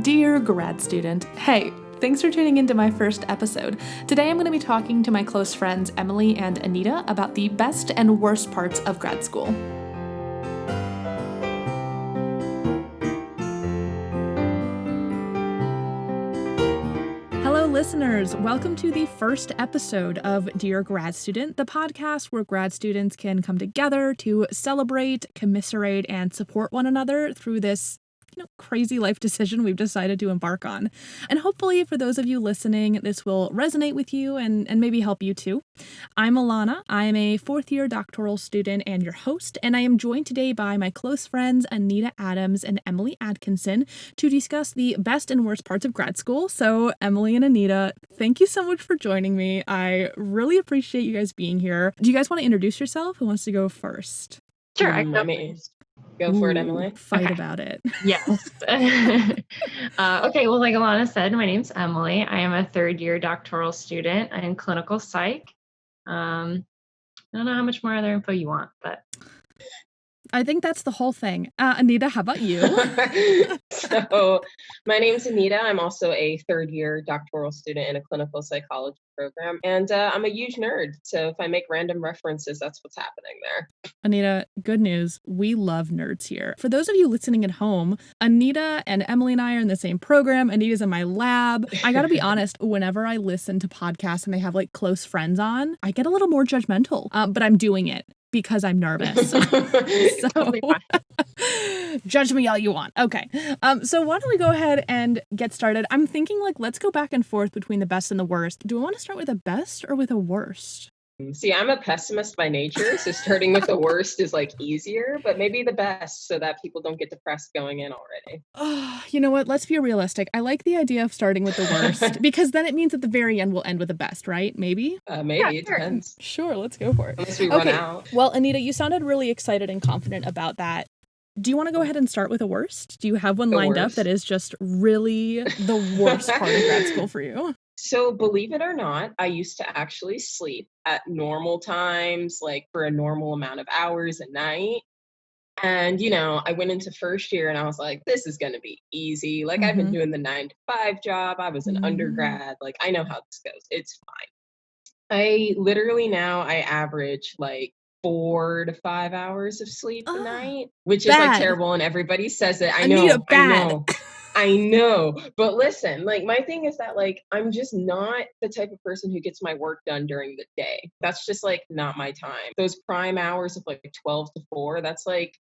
Dear grad student, hey, thanks for tuning into my first episode. Today I'm going to be talking to my close friends Emily and Anita about the best and worst parts of grad school. Hello, listeners. Welcome to the first episode of Dear Grad Student, the podcast where grad students can come together to celebrate, commiserate, and support one another through this crazy life decision we've decided to embark on. And hopefully for those of you listening, this will resonate with you and maybe help you too. I'm Alana. I am a fourth year doctoral student and your host, and I am joined today by my close friends Anita Adams and Emily Atkinson to discuss the best and worst parts of grad school. So Emily and Anita, thank you so much for joining me. I really appreciate you guys being here. Do you guys want to introduce yourself? Who wants to go first? Sure, I can go first. Go for it, Emily. Fight about it. Yes. Okay, well, like Alana said, my name's Emily. I am a third year doctoral student. I'm in clinical psych. I don't know how much more other info you want, but I think that's the whole thing. Anita, how about you? So my name's Anita. I'm also a third year doctoral student in a clinical psychology program. And I'm a huge nerd. So if I make random references, that's what's happening there. Anita, good news. We love nerds here. For those of you listening at home, Anita and Emily and I are in the same program. Anita's in my lab. I gotta be honest, whenever I listen to podcasts and they have like close friends on, I get a little more judgmental, but I'm doing it because I'm nervous. So judge me all you want. Okay. So why don't we go ahead and get started? I'm thinking let's go back and forth between the best and the worst. Do we want to start with a best or with a worst? See, I'm a pessimist by nature, so starting with the worst is easier, but maybe the best so that people don't get depressed going in already. You know what? Let's be realistic. I like the idea of starting with the worst because then it means at the very end we'll end with the best, right? Maybe? Maybe, yeah, it depends. Sure, let's go for it. Unless we run out. Well, Anita, you sounded really excited and confident about that. Do you want to go ahead and start with a worst? Do you have one lined up that is just really the worst part of grad school for you? So believe it or not, I used to actually sleep at normal times, for a normal amount of hours a night. And, I went into first year and I was like, this is going to be easy. I've been doing the 9-to-5 job. I was an undergrad. I know how this goes. It's fine. I average 4 to 5 hours of sleep a night, which is terrible. And everybody says it. I know. I know. But listen, my thing is that I'm just not the type of person who gets my work done during the day. That's just not my time. Those prime hours of 12 to 4, that's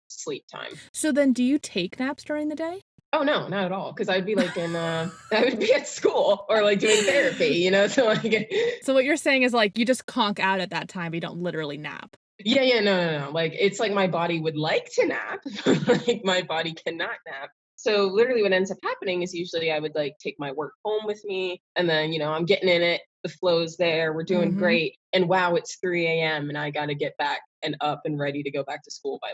sleep time. So then do you take naps during the day? Oh, no, not at all. Because I'd be I would be at school or doing therapy, So what you're saying is you just conk out at that time, but you don't literally nap. Yeah, no. It's my body would like to nap, my body cannot nap. So literally what ends up happening is usually I would take my work home with me and then, I'm getting in it. The flow's there. We're doing great. And wow, it's 3 a.m. and I got to get back and up and ready to go back to school by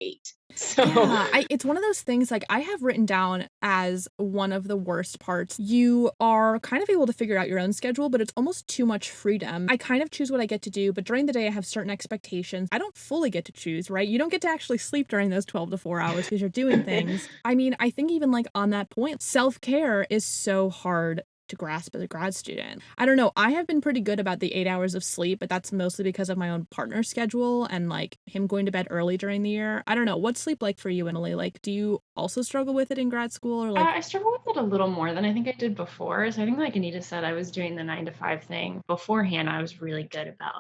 8. So yeah, it's one of those things I have written down as one of the worst parts. You are kind of able to figure out your own schedule, but it's almost too much freedom. I kind of choose what I get to do, but during the day I have certain expectations. I don't fully get to choose, right? You don't get to actually sleep during those 12 to 4 hours because you're doing things. I mean, I think even on that point, self-care is so hard to grasp as a grad student. I don't know. I have been pretty good about the 8 hours of sleep, but that's mostly because of my own partner's schedule and him going to bed early during the year. I don't know. What's sleep like for you, Emily? Do you also struggle with it in grad school or I struggle with it a little more than I think I did before. So I think Anita said, I was doing the 9-to-5 thing. Beforehand, I was really good about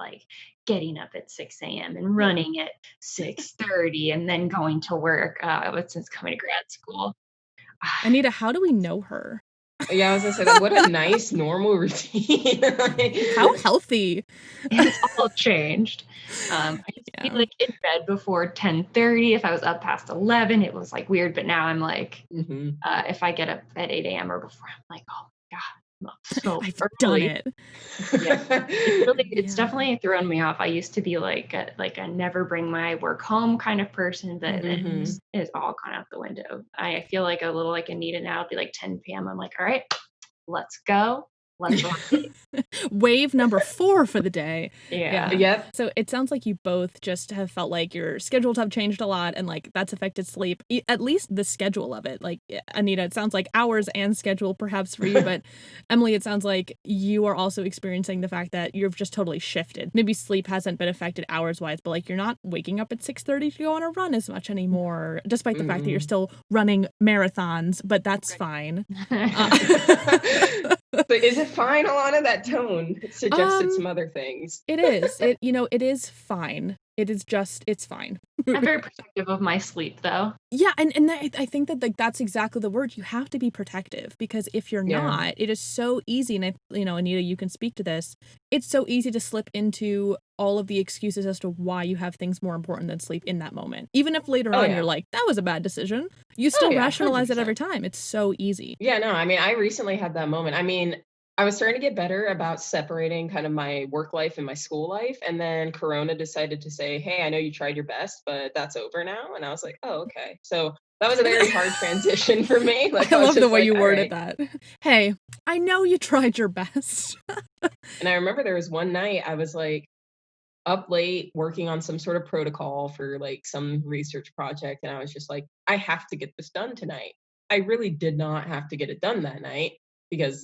getting up at 6 a.m. and running at 6:30 and then going to work. But since coming to grad school. Anita, how do we know her? Yeah, I was gonna say what a nice normal routine. How healthy. It's all changed. I used to be in bed before 10:30. If I was up past 11, it was weird. But now I'm if I get up at 8 a.m. or before, I'm oh my God. So I've early. done it. Yeah, it's definitely thrown me off. I used to be a never bring my work home kind of person, but it's all gone out the window. I feel a little Anita now. It'll be 10 p.m. I'm all right, let's go. Let's rock it. Wave number 4 for the day. Yeah. Yep. So it sounds like you both just have felt like your schedules have changed a lot and like that's affected sleep, at least the schedule of it. Like Anita, it sounds like hours and schedule perhaps for you, but Emily, it sounds like you are also experiencing the fact that you've just totally shifted. Maybe sleep hasn't been affected hours wise, but like you're not waking up at 6:30 to go on a run as much anymore, despite the fact that you're still running marathons, but that's fine. But is it fine, Alana? That tone suggested some other things. It is. It is fine. It's fine. I'm very protective of my sleep, though. Yeah, and I think that like that's exactly the word. You have to be protective because if you're not, it is so easy. And Anita, you can speak to this. It's so easy to slip into all of the excuses as to why you have things more important than sleep in that moment. Even if later on you're like, that was a bad decision, you still rationalize 100%. it every time. It's so easy. Yeah, no, I mean, I recently had that moment. I mean, I was starting to get better about separating kind of my work life and my school life. And then Corona decided to say, hey, I know you tried your best, but that's over now. And I was like, oh, okay. So that was a very hard transition for me. Like, I love the way like, you worded right. that. Hey, I know you tried your best. And I remember there was one night I was like up late working on some sort of protocol for like some research project. And I was just like, I have to get this done tonight. I really did not have to get it done that night because,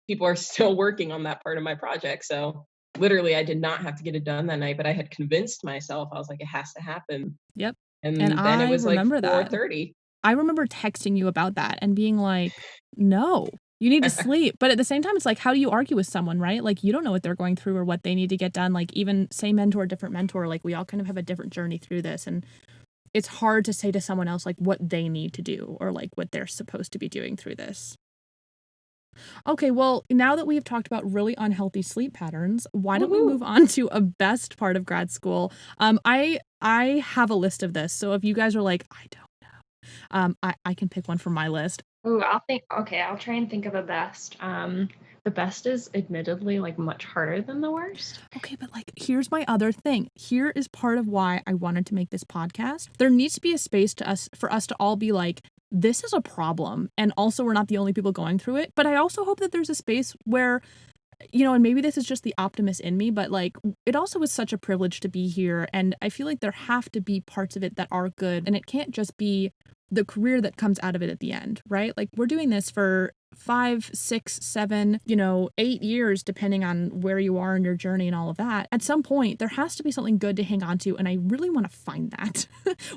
people are still working on that part of my project. So literally, I did not have to get it done that night, but I had convinced myself, I was like, it has to happen. Yep. And And then it I was like remember that. 4:30. I remember texting you about that and being like, no, you need to sleep. But at the same time, it's like, how do you argue with someone, right? Like, you don't know what they're going through or what they need to get done. Like, even same mentor, different mentor, like, we all kind of have a different journey through this. And it's hard to say to someone else, like, what they need to do or, like, what they're supposed to be doing through this. Okay, well, now that we've talked about really unhealthy sleep patterns, why don't we move on to a best part of grad school? I have a list of this. So if you guys are like, I don't know, I can pick one from my list. Ooh, I'll try and think of a best. The best is admittedly like much harder than the worst. Okay, but like, here's my other thing. Here is part of why I wanted to make this podcast. There needs to be a space for us to all be like, this is a problem. And also we're not the only people going through it. But I also hope that there's a space where, and maybe this is just the optimist in me, but like, it also is such a privilege to be here. And I feel like there have to be parts of it that are good. And it can't just be the career that comes out of it at the end, right? Like, we're doing this for 5, 6, 7, 8 years, depending on where you are in your journey and all of that. At some point, there has to be something good to hang on to. And I really want to find that,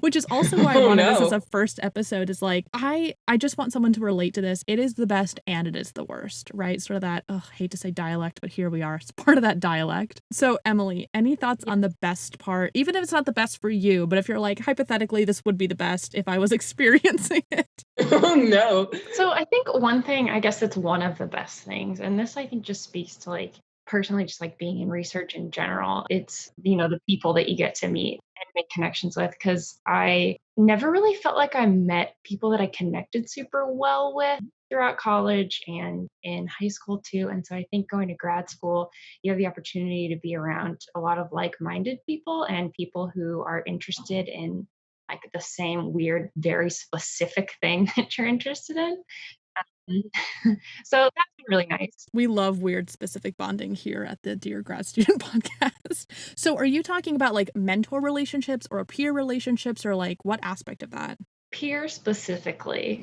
which is also why I wanted this as a first episode is like, I just want someone to relate to this. It is the best and it is the worst, right? Sort of that, hate to say dialect, but here we are. It's part of that dialect. So Emily, any thoughts on the best part, even if it's not the best for you, but if you're like, hypothetically, this would be the best if I was experiencing it. Oh, no. So I think one thing, I guess it's one of the best things, and this I think just speaks to like personally just like being in research in general. It's, the people that you get to meet and make connections with, because I never really felt like I met people that I connected super well with throughout college and in high school too. And so I think going to grad school, you have the opportunity to be around a lot of like-minded people and people who are interested in like the same weird, very specific thing that you're interested in. So that's been really nice. We love weird specific bonding here at the Dear Grad Student podcast. So are you talking about like mentor relationships or peer relationships or like what aspect of that? Peer specifically.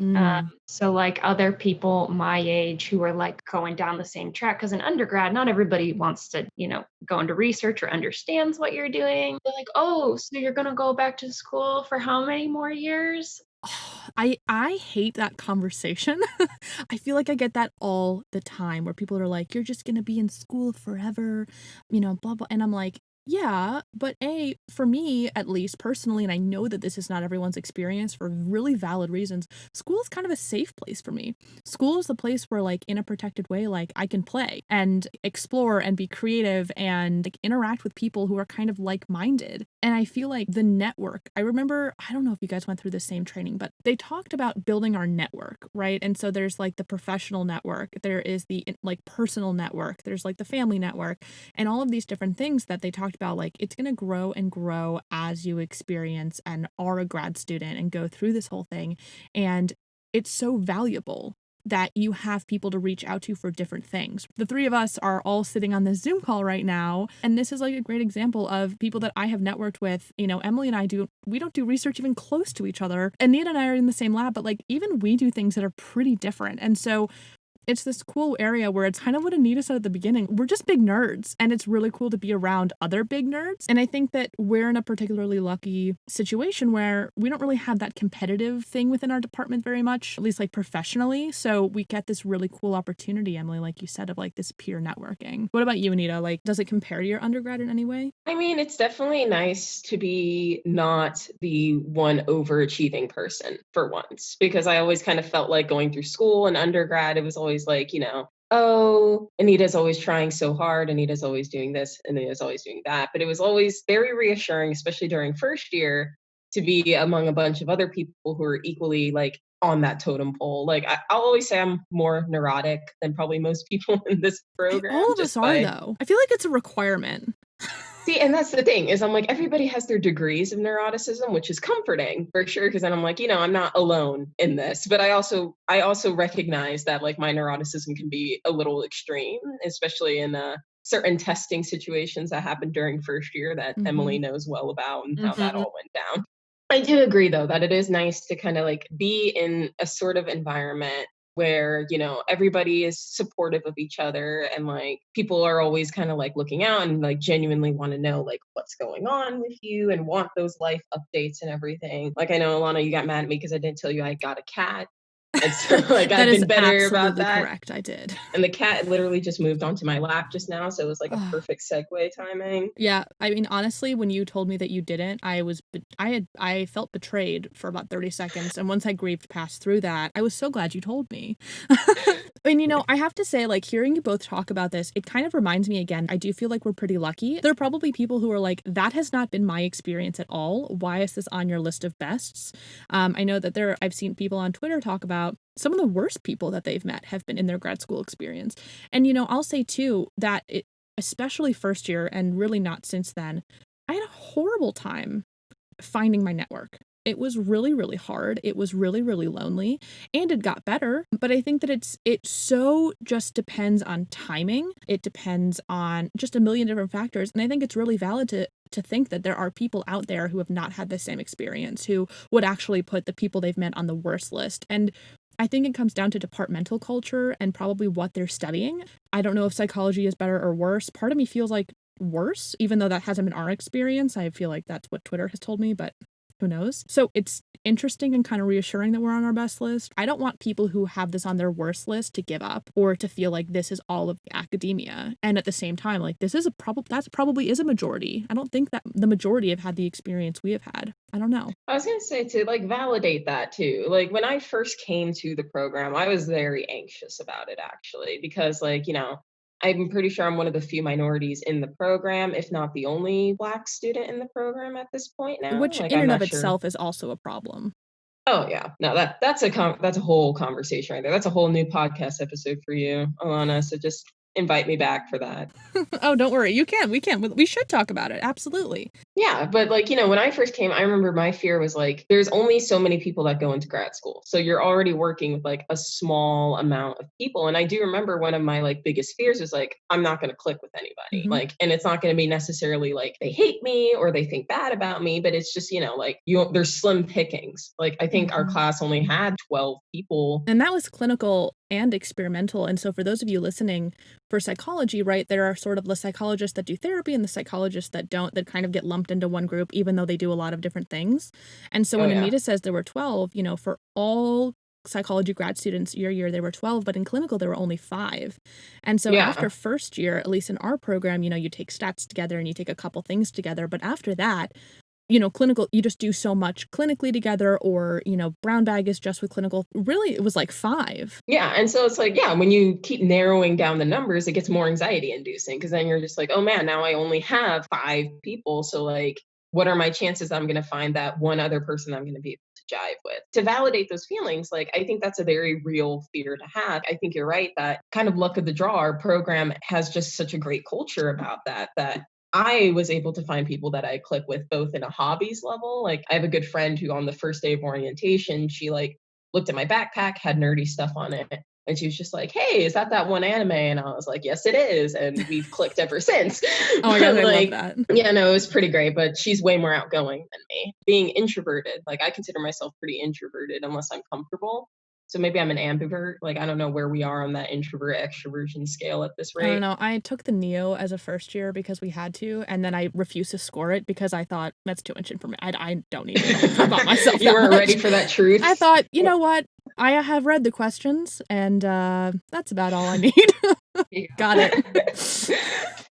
So like other people my age who are like going down the same track, because in undergrad, not everybody wants to, go into research or understands what you're doing. They're like, oh, so you're going to go back to school for how many more years? I hate that conversation. I feel like I get that all the time where people are like, you're just going to be in school forever, blah, blah. And I'm like, yeah, but for me, at least personally, and I know that this is not everyone's experience for really valid reasons, school is kind of a safe place for me. School is the place where, like, in a protected way, like, I can play and explore and be creative and like, interact with people who are kind of like-minded. And I feel like the network, I remember, I don't know if you guys went through the same training, but they talked about building our network, right? And so there's like the professional network, there is the like personal network, there's like the family network, and all of these different things that they talked about, like it's going to grow and grow as you experience and are a grad student and go through this whole thing. And it's so valuable. that you have people to reach out to for different things. The three of us are all sitting on this Zoom call right now, and this is like a great example of people that I have networked with. You know, Emily and I we don't do research even close to each other. Anita and I are in the same lab, but like even we do things that are pretty different. And so it's this cool area where it's kind of what Anita said at the beginning. We're just big nerds, and it's really cool to be around other big nerds. And I think that we're in a particularly lucky situation where we don't really have that competitive thing within our department very much, at least like professionally. So we get this really cool opportunity, Emily, like you said, of like this peer networking. What about you, Anita? Like, does it compare to your undergrad in any way? I mean, it's definitely nice to be not the one overachieving person for once, because I always kind of felt like going through school and undergrad, it was always like, oh, Anita's always trying so hard, Anita's always doing this, Anita's always doing that. But it was always very reassuring, especially during first year, to be among a bunch of other people who are equally like on that totem pole. Like I'll always say I'm more neurotic than probably most people in this program. All of us are, though. I feel like it's a requirement. See, and that's the thing is I'm like, everybody has their degrees of neuroticism, which is comforting for sure. Cause then I'm like, I'm not alone in this, but I also recognize that like my neuroticism can be a little extreme, especially in certain testing situations that happened during first year that Emily knows well about and how that all went down. I do agree though, that it is nice to kind of like be in a sort of environment where, everybody is supportive of each other and like people are always kind of like looking out and like genuinely want to know like what's going on with you and want those life updates and everything. Like I know, Alana, you got mad at me because I didn't tell you I got a cat. And so like I've been better about that. Correct, I did. And the cat literally just moved onto my lap just now, so it was like a perfect segue timing. Yeah, I mean honestly, when you told me that you didn't, I felt betrayed for about 30 seconds, and once I grieved past through that, I was so glad you told me. I mean, I have to say, like, hearing you both talk about this, it kind of reminds me again, I do feel like we're pretty lucky. There are probably people who are like, that has not been my experience at all. Why is this on your list of bests? I know that I've seen people on Twitter talk about some of the worst people that they've met have been in their grad school experience. And, I'll say too, that especially first year and really not since then, I had a horrible time finding my network. It was really, really hard. It was really, really lonely, and it got better. But I think that it so just depends on timing. It depends on just a million different factors. And I think it's really valid to think that there are people out there who have not had the same experience, who would actually put the people they've met on the worst list. And I think it comes down to departmental culture and probably what they're studying. I don't know if psychology is better or worse. Part of me feels like worse, even though that hasn't been our experience. I feel like that's what Twitter has told me, but who knows? So it's interesting and kind of reassuring that we're on our best list. I don't want people who have this on their worst list to give up or to feel like this is all of academia. And at the same time, like that probably is a majority. I don't think that the majority have had the experience we have had. I don't know. I was going to say to like validate that too. Like when I first came to the program, I was very anxious about it actually, because like, I'm pretty sure I'm one of the few minorities in the program, if not the only Black student in the program at this point now. Which like, in and of itself is also a problem. Oh yeah, no, that's a whole conversation right there. That's a whole new podcast episode for you, Alana. So just invite me back for that. Oh, don't worry. You can. We can. We should talk about it. Absolutely. Yeah, but like, when I first came, I remember my fear was like, there's only so many people that go into grad school. So you're already working with like a small amount of people. And I do remember one of my like biggest fears was like, I'm not going to click with anybody. Like, and it's not going to be necessarily like they hate me or they think bad about me, but it's just, like there's slim pickings. Like, I think our class only had 12 people. And that was clinical and experimental. And so for those of you listening, for psychology, right, there are sort of the psychologists that do therapy and the psychologists that don't, that kind of get lumped into one group, even though they do a lot of different things. And so when Anita says there were 12, for all psychology grad students year there were 12, but in clinical there were only 5. And so after first year, at least in our program, you take stats together and you take a couple things together. But after that, clinical, you just do so much clinically together, or, brown bag is just with clinical. Really, it was like 5. Yeah. And so it's like, when you keep narrowing down the numbers, it gets more anxiety inducing, because then you're just like, oh man, now I only have 5 people. So like, what are my chances I'm going to find that one other person I'm going to be able to jive with? To validate those feelings, like, I think that's a very real fear to have. I think you're right that kind of luck of the draw, our program has just such a great culture about that I was able to find people that I click with both in a hobbies level. Like, I have a good friend who on the first day of orientation, she like looked at my backpack, had nerdy stuff on it. And she was just like, hey, is that one anime? And I was like, yes, it is. And we've clicked ever since. Oh my God, I Like, love that. yeah, no, it was pretty great, but she's way more outgoing than me. Being introverted, like I consider myself pretty introverted unless I'm comfortable. So maybe I'm an ambivert. Like, I don't know where we are on that introvert extroversion scale at this I don't rate. know. I took the Neo as a first year because we had to, and then I refused to score it because I thought that's too much information. I don't need to know about myself. You weren't ready for that truth. I thought, you know what? I have read the questions, and that's about all I need. Got it.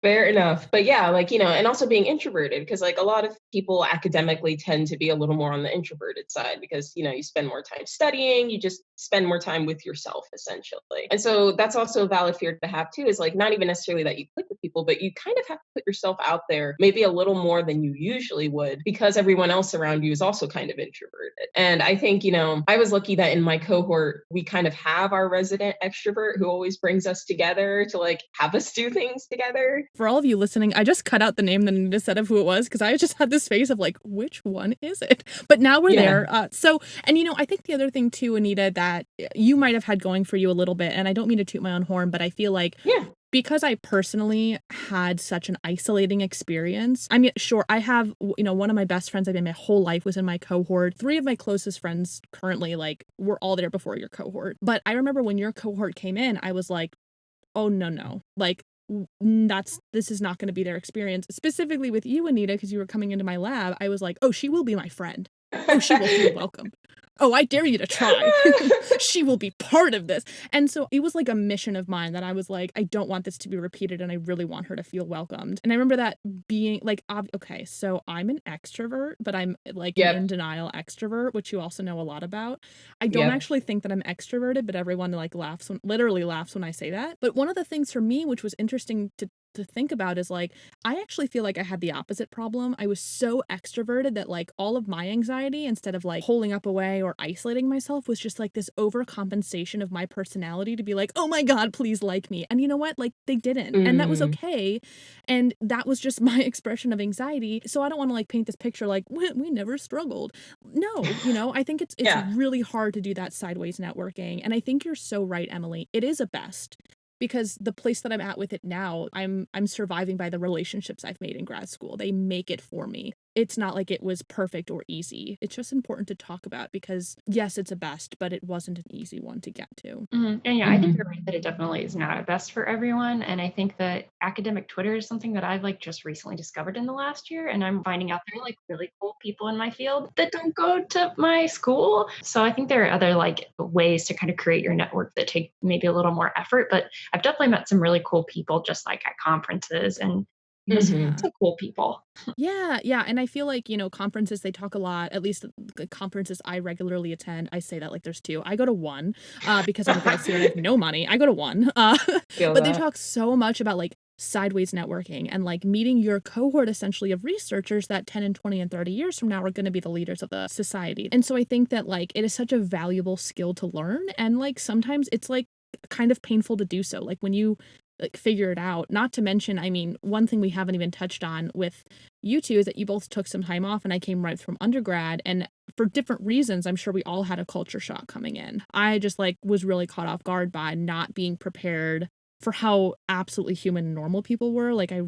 Fair enough. But yeah, like, and also being introverted, because like a lot of people academically tend to be a little more on the introverted side because, you spend more time studying, you just spend more time with yourself, essentially. And so that's also a valid fear to have too, is like not even necessarily that you click with people, but you kind of have to put yourself out there maybe a little more than you usually would because everyone else around you is also kind of introverted. And I think, I was lucky that in my cohort, we kind of have our resident extrovert who always brings us together to like have us do things together. For all of you listening, I just cut out the name that Anita said of who it was because I just had this face of like, which one is it? But now we're there. And I think the other thing too, Anita, that you might have had going for you a little bit, and I don't mean to toot my own horn, but I feel like because I personally had such an isolating experience. I mean, sure, I have, one of my best friends I've been my whole life was in my cohort. 3 of my closest friends currently, like, were all there before your cohort. But I remember when your cohort came in, I was like, oh, no. Like, this is not going to be their experience. Specifically with you, Anita, because you were coming into my lab, I was like, oh, she will be my friend. Oh, she will feel welcome. Oh, I dare you to try. She will be part of this. And so it was like a mission of mine that I was like, I don't want this to be repeated and I really want her to feel welcomed. And I remember that being like, okay, so I'm an extrovert, but I'm like an in denial extrovert, which you also know a lot about. I don't actually think that I'm extroverted, but everyone like literally laughs when I say that. But one of the things for me, which was interesting to think about is like, I actually feel like I had the opposite problem. I was so extroverted that like all of my anxiety, instead of like holding up away or isolating myself, was just like this overcompensation of my personality to be like, oh my God, please like me. And you know what? Like they didn't. And that was okay. And that was just my expression of anxiety. So I don't want to like paint this picture like we never struggled. No, I think it's really hard to do that sideways networking. And I think you're so right, Emily. It is a best. Because the place that I'm at with it now, I'm surviving by the relationships I've made in grad school. They make it for me. It's not like it was perfect or easy. It's just important to talk about because, yes, it's a best, but it wasn't an easy one to get to. And I think you're right that it definitely is not a best for everyone. And I think that academic Twitter is something that I've like just recently discovered in the last year. And I'm finding out there are like really cool people in my field that don't go to my school. So I think there are other like ways to kind of create your network that take maybe a little more effort. But I've definitely met some really cool people just like at conferences and some cool people. Yeah. And I feel like, conferences, they talk a lot, at least the conferences I regularly attend. I say that like there's 2. I go to 1 because I'm a grad student. I have no money. I go to 1. But they talk so much about like sideways networking and like meeting your cohort essentially of researchers that 10 and 20 and 30 years from now are going to be the leaders of the society. And so I think that like it is such a valuable skill to learn. And like sometimes it's like kind of painful to do so. Like when you like figure it out, not to mention, I mean, one thing we haven't even touched on with you two is that you both took some time off and I came right from undergrad, and for different reasons, I'm sure we all had a culture shock coming in. I just like was really caught off guard by not being prepared for how absolutely human and normal people were. Like I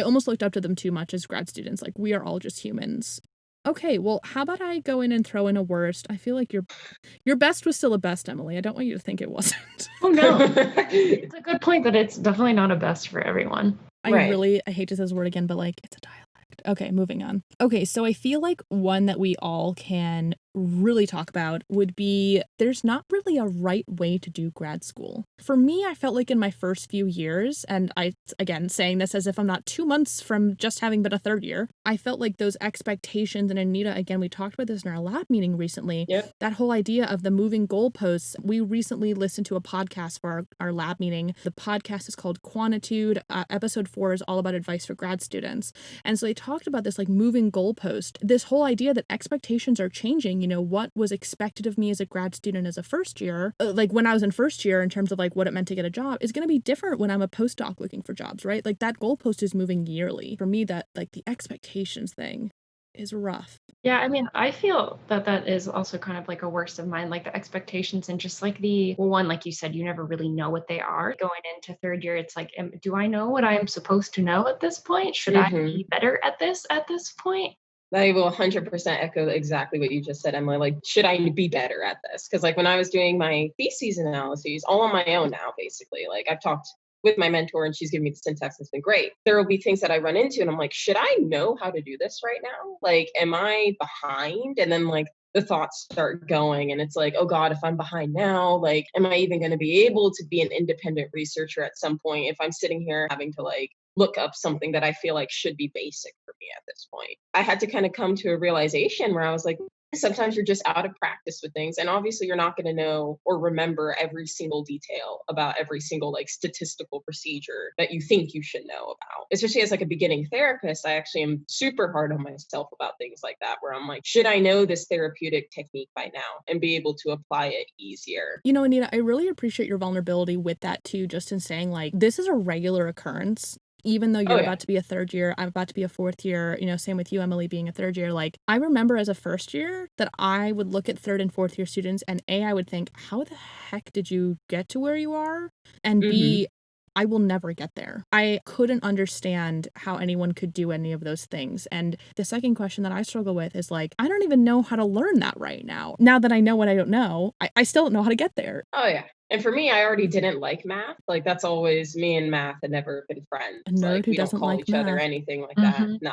almost looked up to them too much as grad students. Like we are all just humans. Okay, well, how about I go in and throw in a worst? I feel like your best was still a best, Emily. I don't want you to think it wasn't. Oh, no. It's a good point that it's definitely not a best for everyone. I hate to say this word again, but like it's a dialect. Okay, moving on. Okay, so I feel like one that we all can really talk about would be there's not really a right way to do grad school. For me, I felt like in my first few years, and I, again, saying this as if I'm not 2 months from just having been a third year, I felt like those expectations, and Anita, again, we talked about this in our lab meeting recently, that whole idea of the moving goalposts. We recently listened to a podcast for our lab meeting. The podcast is called Quantitude. Episode 4 is all about advice for grad students. And so they talked about this like moving goalpost, this whole idea that expectations are changing. What was expected of me as a grad student as a first year, like when I was in first year in terms of like what it meant to get a job, is going to be different when I'm a postdoc looking for jobs, right? Like that goalpost is moving yearly. For me, that like the expectations thing, is rough. Yeah, I mean, I feel that that is also kind of like a worst of mine, like the expectations and just like one, like you said, you never really know what they are. Going into third year, it's like, do I know what I'm supposed to know at this point? Should I Mm-hmm. be better at this point? I will 100% echo exactly what you just said, Emily. Like, should I be better at this? Because, like, when I was doing my thesis analyses, all on my own now, basically, like, I've talked with my mentor and she's given me the syntax and it's been great. There will be things that I run into and I'm like, should I know how to do this right now? Like, am I behind? And then, like, the thoughts start going and it's like, oh God, if I'm behind now, like, am I even going to be able to be an independent researcher at some point if I'm sitting here having to, like, look up something that I feel like should be basic for me at this point? I had to kind of come to a realization where I was like, sometimes you're just out of practice with things. And obviously you're not going to know or remember every single detail about every single like statistical procedure that you think you should know about. Especially as like a beginning therapist, I actually am super hard on myself about things like that, where I'm like, should I know this therapeutic technique by now and be able to apply it easier? You know, Anita, I really appreciate your vulnerability with that too, just in saying like, this is a regular occurrence. Even though you're about to be a third year, I'm about to be a fourth year, you know, same with you, Emily, being a third year. Like, I remember as a first year that I would look at third and fourth year students and I would think, how the heck did you get to where you are? And B, I will never get there. I couldn't understand how anyone could do any of those things. And the second question that I struggle with is like, I don't even know how to learn that right now. Now that I know what I don't know, I still don't know how to get there. Oh, yeah. And for me, I already didn't like math. Like, that's always me and math had never been friends. A nerd like, who we doesn't don't call like each other math. anything like that. No.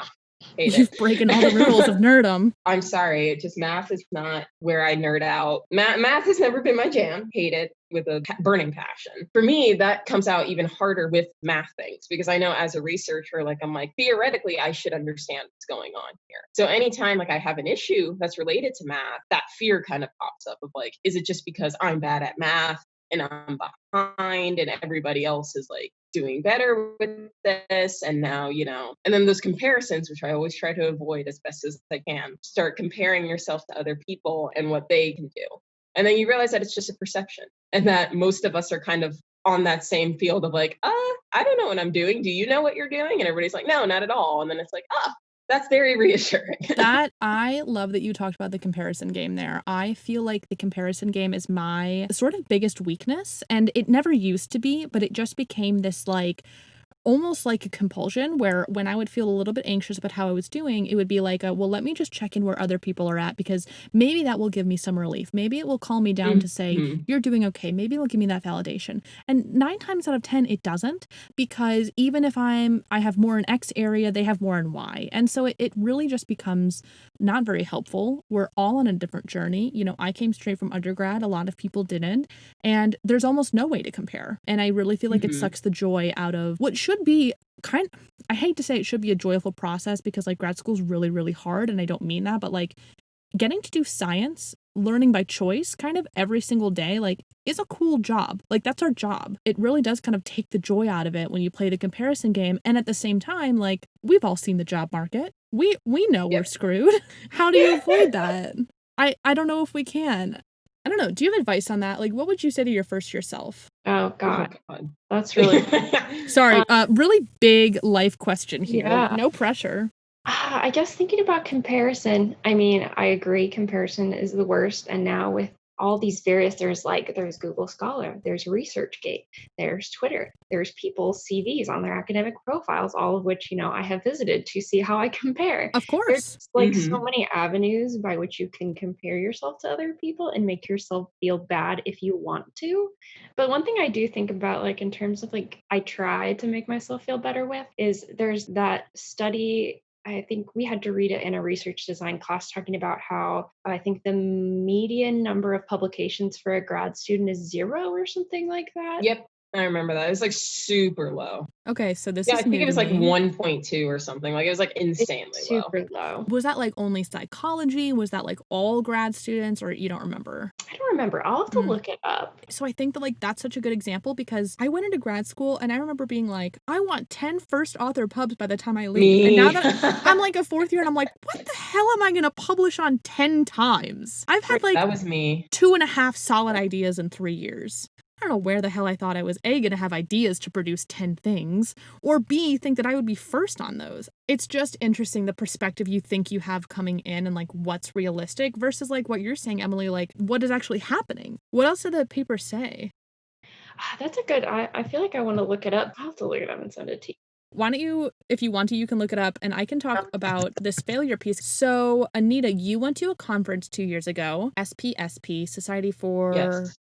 Hate You've it. breaking all the rules of nerdom. I'm sorry. It just math is not where I nerd out. Math has never been my jam. Hate it with a burning passion. For me, that comes out even harder with math things because I know as a researcher, like I'm like, theoretically, I should understand what's going on here. So anytime like I have an issue that's related to math, that fear kind of pops up of like, is it just because I'm bad at math and I'm behind and everybody else is like doing better with this? And now, you know, and then those comparisons, which I always try to avoid as best as I can, start comparing yourself to other people and what they can do. And then you realize that it's just a perception and that most of us are kind of on that same field of like, I don't know what I'm doing. Do you know what you're doing? And everybody's like, no, not at all. And then it's like, that's very reassuring. That I love that you talked about the comparison game there. I feel like the comparison game is my sort of biggest weakness, and it never used to be, but it just became this like almost like a compulsion where when I would feel a little bit anxious about how I was doing, it would be like, well, let me just check in where other people are at because maybe that will give me some relief. Maybe it will calm me down to say, you're doing okay. Maybe it'll give me that validation. And 9 times out of 10, it doesn't, because even if I have more in X area, they have more in Y. And so it really just becomes not very helpful. We're all on a different journey. You know, I came straight from undergrad. A lot of people didn't. And there's almost no way to compare. And I really feel like it sucks the joy out of what should be I hate to say it should be a joyful process because like grad school is really, really hard. And I don't mean that, but like getting to do science, learning by choice kind of every single day, like is a cool job. Like that's our job. It really does kind of take the joy out of it when you play the comparison game. And at the same time, like we've all seen the job market. We know we're screwed. How do you avoid that? I don't know if we can. I don't know. Do you have advice on that? Like, what would you say to your first year self? Oh God. That's really sorry. Really big life question here. Yeah. No pressure. I guess thinking about comparison, I mean, I agree comparison is the worst. And now with all these various, there's Google Scholar, there's ResearchGate, there's Twitter, there's people's CVs on their academic profiles, all of which, you know, I have visited to see how I compare. Of course. There's like so many avenues by which you can compare yourself to other people and make yourself feel bad if you want to. But one thing I do think about, like in terms of like I try to make myself feel better with, is there's that study. I think we had to read it in a research design class talking about how I think the median number of publications for a grad student is 0 or something like that. Yep. I remember that. It was like super low. Okay, so this is I think it was like 1.2 or something. Like it was like insanely super low. Was that like only psychology? Was that like all grad students, or you don't remember? I don't remember. I'll have to look it up. So I think that like that's such a good example because I went into grad school and I remember being like, I want 10 first author pubs by the time I leave. And now that I'm like a fourth year and I'm like, what the hell am I going to publish on 10 times? I've had like that was me 2.5 solid ideas in 3 years. I don't know where the hell I thought I was A, going to have ideas to produce 10 things, or B, think that I would be first on those. It's just interesting the perspective you think you have coming in and like what's realistic versus like what you're saying, Emily, like what is actually happening. What else did the paper say? That's a good, I feel like I want to look it up. I'll have to look it up and send it to you. Why don't you, if you want to, you can look it up and I can talk about this failure piece. So, Anita, you went to a conference 2 years ago, SPSP, Society for, Yes.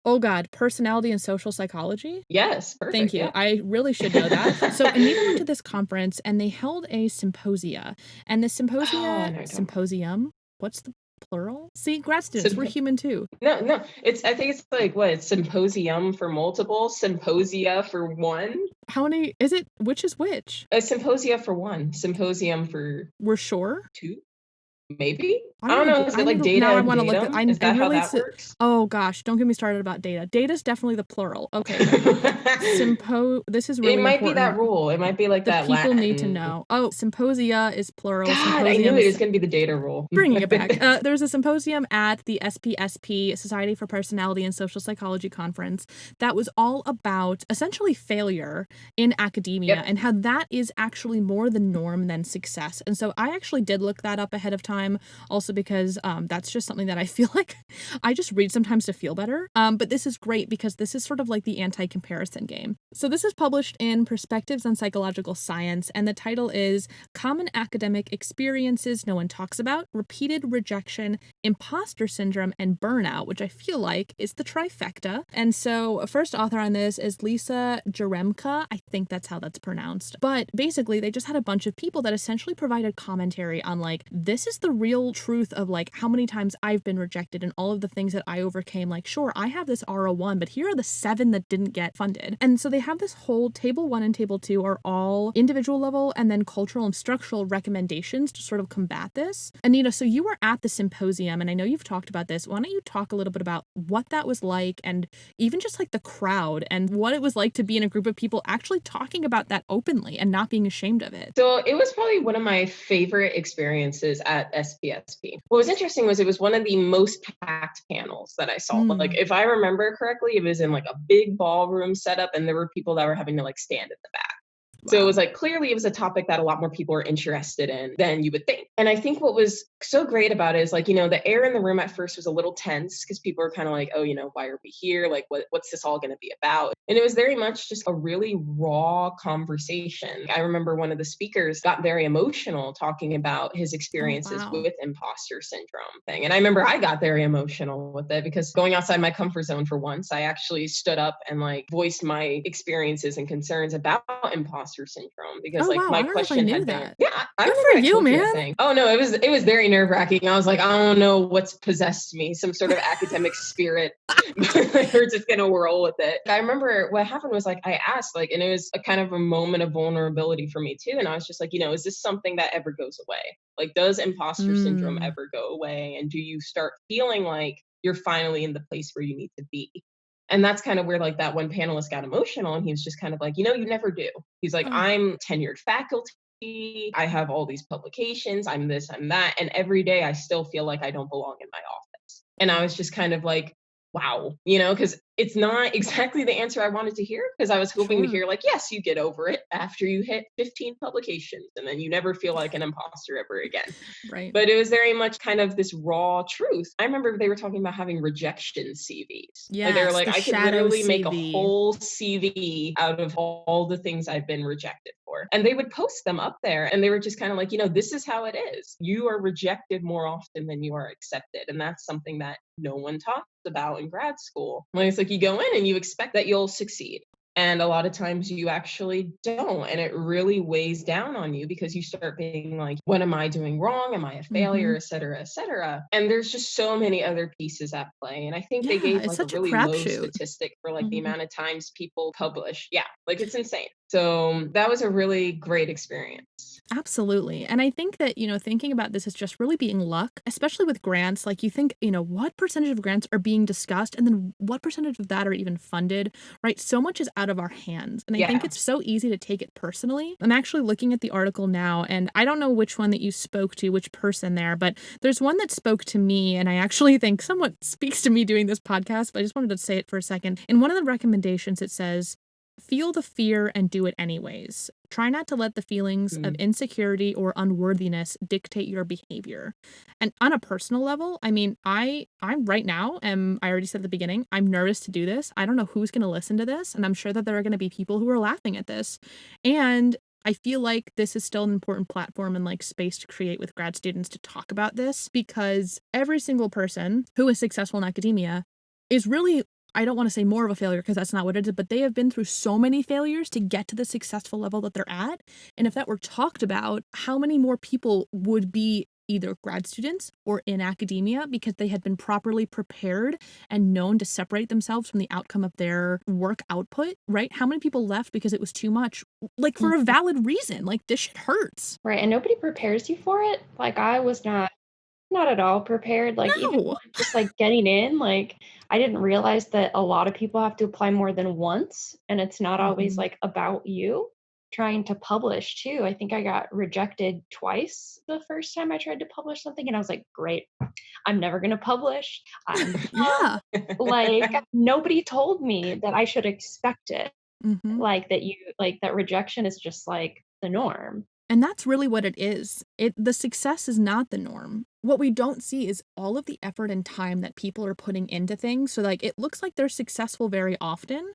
oh God, Personality and Social Psychology? Yes, perfect. Thank you. Yeah. I really should know that. So, Anita went to this conference and they held a symposia. And the symposium, what's the plural? See, grad students, we're human too. No, I think it's like what, symposium for multiple, symposia for one. How many is it? Which is which? A symposia for one, symposium for We're sure? two, maybe. I don't know. Is it like data? Now I and want to look datum? at. Is that how that works? Oh gosh, don't get me started about data. Data's definitely the plural. Okay. This is really It might important. be that rule. It might be like The that. people Latin. need to know. Oh, symposia is plural. God, I Symposium knew it was going to be the data rule. Bringing it back. There's a symposium at the SPSP, Society for Personality and Social Psychology conference, that was all about essentially failure in academia and how that is actually more the norm than success. And so I actually did look that up ahead of time, also because that's just something that I feel like I just read sometimes to feel better. But this is great because this is sort of like the anti-comparison game. So this is published in Perspectives on Psychological Science, and the title is Common Academic Experiences No One Talks About, Repeated Rejection, Imposter Syndrome, and Burnout, which I feel like is the trifecta. And so first author on this is Lisa Jaremka. I think that's how that's pronounced. But basically, they just had a bunch of people that essentially provided commentary on like, this is the real truth of like how many times I've been rejected and all of the things that I overcame. Like, sure, I have this RO1, but here are the 7 that didn't get funded. And so they have this whole table 1 and table 2 are all individual level and then cultural and structural recommendations to sort of combat this. Anita, so you were at the symposium and I know you've talked about this. Why don't you talk a little bit about what that was like and even just like the crowd and what it was like to be in a group of people actually talking about that openly and not being ashamed of it? So it was probably one of my favorite experiences at SPSP. What was interesting was it was one of the most packed panels that I saw. Like if I remember correctly, it was in like a big ballroom setup and there were people that were having to like stand in the back. So it was like, clearly it was a topic that a lot more people were interested in than you would think. And I think what was so great about it is like, you know, the air in the room at first was a little tense because people were kind of like, oh, you know, why are we here? Like, what's this all going to be about? And it was very much just a really raw conversation. I remember one of the speakers got very emotional talking about his experiences with imposter syndrome thing. And I remember I got very emotional with it because going outside my comfort zone for once, I actually stood up and like voiced my experiences and concerns about imposter syndrome because my question had been, I good for you, man. Oh no, it was very nerve-wracking. I was like, I don't know what's possessed me, some sort of academic spirit. We're just gonna roll with it. I remember what happened was like I asked like, and it was a kind of a moment of vulnerability for me too. And I was just like, you know, is this something that ever goes away? Like, does imposter syndrome ever go away? And do you start feeling like you're finally in the place where you need to be? And that's kind of where like that one panelist got emotional and he was just kind of like, you know, you never do. He's like, I'm tenured faculty. I have all these publications. I'm this, I'm that. And every day I still feel like I don't belong in my office. And I was just kind of like, wow, you know, because it's not exactly the answer I wanted to hear because I was hoping to hear like, yes, you get over it after you hit 15 publications and then you never feel like an imposter ever again. Right. But it was very much kind of this raw truth. I remember they were talking about having rejection CVs. Yeah, they were like, I could literally make a whole CV out of all the things I've been rejected for. And they would post them up there and they were just kind of like, you know, this is how it is. You are rejected more often than you are accepted. And that's something that no one talks about in grad school. When it's like you go in and you expect that you'll succeed. And a lot of times you actually don't. And it really weighs down on you because you start being like, what am I doing wrong? Am I a failure, et cetera, et cetera. And there's just so many other pieces at play. And I think they gave like a really low statistic for like the amount of times people publish. Yeah. Like, it's insane. So that was a really great experience. Absolutely. And I think that, thinking about this is just really being luck, especially with grants. Like you think, what percentage of grants are being discussed and then what percentage of that are even funded, right? So much is out of our hands. And I think Yeah. it's so easy to take it personally. I'm actually looking at the article now and I don't know which one that you spoke to, which person there, but there's one that spoke to me and I actually think somewhat speaks to me doing this podcast, but I just wanted to say it for a second. In one of the recommendations, it says, feel the fear and do it anyways. Try not to let the feelings of insecurity or unworthiness dictate your behavior. And on a personal level, I mean, I'm right now, I already said at the beginning, I'm nervous to do this. I don't know who's going to listen to this. And I'm sure that there are going to be people who are laughing at this. And I feel like this is still an important platform and like space to create with grad students to talk about this because every single person who is successful in academia is really, I don't want to say more of a failure because that's not what it is, but they have been through so many failures to get to the successful level that they're at. And if that were talked about, how many more people would be either grad students or in academia because they had been properly prepared and known to separate themselves from the outcome of their work output, right? How many people left because it was too much, like for a valid reason, like this shit hurts. Right. And nobody prepares you for it. Like I was not at all prepared. Like even No. just like getting in, like I didn't realize that a lot of people have to apply more than once and it's not always like about you. Trying to publish too. I think I got rejected twice the first time I tried to publish something and I was like, great, I'm never going to publish. I'm Yeah. like nobody told me that I should expect it. Mm-hmm. Like that that rejection is just like the norm. And that's really what it is. The success is not the norm. What we don't see is all of the effort and time that people are putting into things. So like it looks like they're successful very often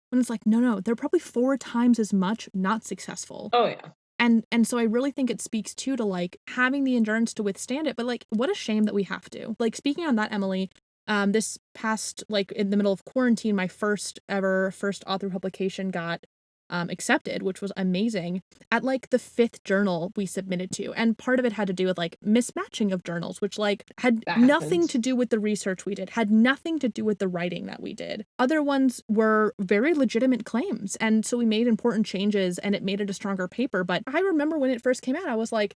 when it's like, no, they're probably 4 times as much not successful. Oh yeah. And so I really think it speaks too to like having the endurance to withstand it. But like what a shame that we have to. Like speaking on that, Emily, this past like in the middle of quarantine, my first author publication got accepted, which was amazing, at like the 5th journal we submitted to. And part of it had to do with like mismatching of journals, which like had That nothing happens. to do with the research we did, had nothing to do with the writing that we did. Other ones were very legitimate claims. And so we made important changes and it made it a stronger paper. But I remember when it first came out, I was like,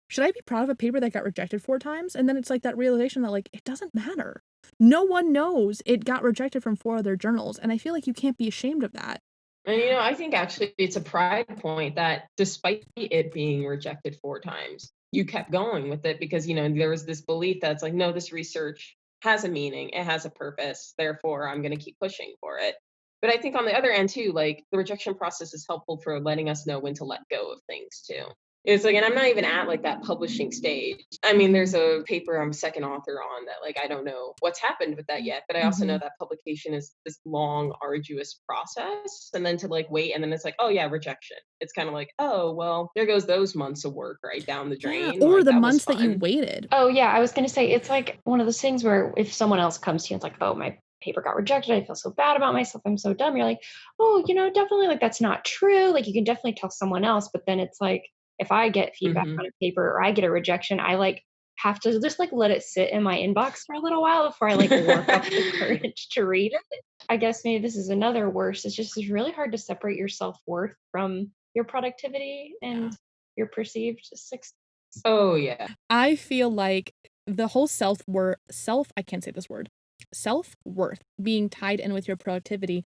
should I be proud of a paper that got rejected 4 times? And then it's like that realization that like, it doesn't matter. No one knows it got rejected from 4 other journals. And I feel like you can't be ashamed of that. And I think actually it's a pride point that despite it being rejected 4 times, you kept going with it because, there was this belief that's like, no, this research has a meaning, it has a purpose, therefore I'm going to keep pushing for it. But I think on the other end too, like the rejection process is helpful for letting us know when to let go of things too. It's like, and I'm not even at like that publishing stage. I mean, there's a paper I'm second author on that like I don't know what's happened with that yet, but I also know that publication is this long, arduous process. And then to like wait, and then it's like, oh yeah, rejection. It's kind of like, oh well, there goes those months of work right down the Yeah, drain. or Like the that was months that you fun. waited. Oh yeah, I was gonna say it's like one of those things where if someone else comes to you and it's like, oh, my paper got rejected, I feel so bad about myself, I'm so dumb. You're like, oh, definitely like that's not true. Like you can definitely tell someone else, but then it's like if I get feedback Hmm. on a paper or I get a rejection, I like have to just like let it sit in my inbox for a little while before I like work up the courage to read it. I guess maybe this is another worse. It's really hard to separate your self-worth from your productivity and your perceived success. Oh yeah. I feel like the whole I can't say this word, self-worth being tied in with your productivity,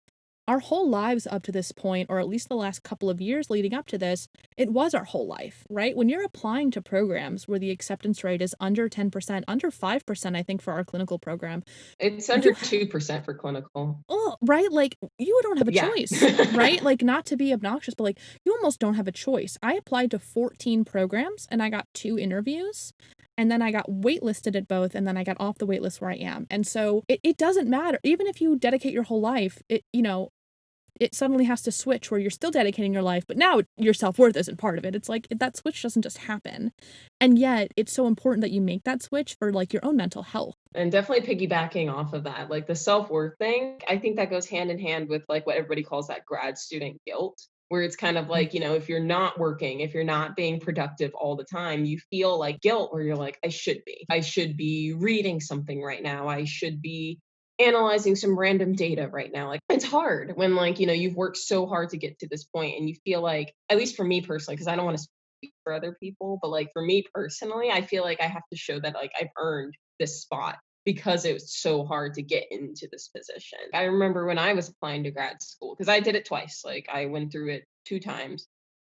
our whole lives up to this point, or at least the last couple of years leading up to this, it was our whole life, right? When you're applying to programs where the acceptance rate is under 10%, under 5%, I think, for our clinical program, It's under 2% for clinical. oh, right? Like, you don't have a Yeah. choice, right? Like, not to be obnoxious, but like, you almost don't have a choice. I applied to 14 programs and I got 2 interviews. And then I got waitlisted at both, and then I got off the waitlist where I am. And so it doesn't matter. Even if you dedicate your whole life, it suddenly has to switch where you're still dedicating your life, but now your self-worth isn't part of it. It's like that switch doesn't just happen. And yet it's so important that you make that switch for like your own mental health. And definitely piggybacking off of that, like the self-worth thing, I think that goes hand in hand with like what everybody calls that grad student guilt, where it's kind of like, if you're not working, if you're not being productive all the time, you feel like guilt where you're like, I should be reading something right now. I should be analyzing some random data right now. Like, it's hard when, like, you've worked so hard to get to this point and you feel like, at least for me personally, because I don't want to speak for other people, but like for me personally, I feel like I have to show that like I've earned this spot because it was so hard to get into this position. I remember when I was applying to grad school, because I did it twice, like I went through it 2 times.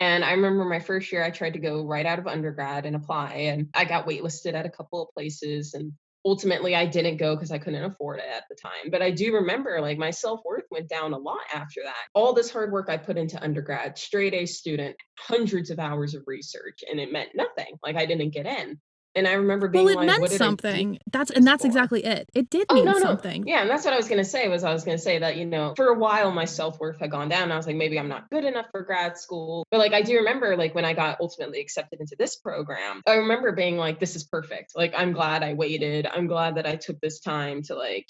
And I remember my first year, I tried to go right out of undergrad and apply, and I got waitlisted at a couple of places. And ultimately, I didn't go because I couldn't afford it at the time. But I do remember like my self worth went down a lot after that. All this hard work I put into undergrad, straight A student, hundreds of hours of research, and it meant nothing. Like I didn't get in. And I remember being Well, it like, meant what did I do something. That's this for? exactly it. It did Oh, mean no, no. something. Yeah, and that's what I was gonna say was I was gonna say that, for a while my self-worth had gone down. I was like, maybe I'm not good enough for grad school. But like I do remember like when I got ultimately accepted into this program, I remember being like, this is perfect. Like I'm glad I waited. I'm glad that I took this time to like,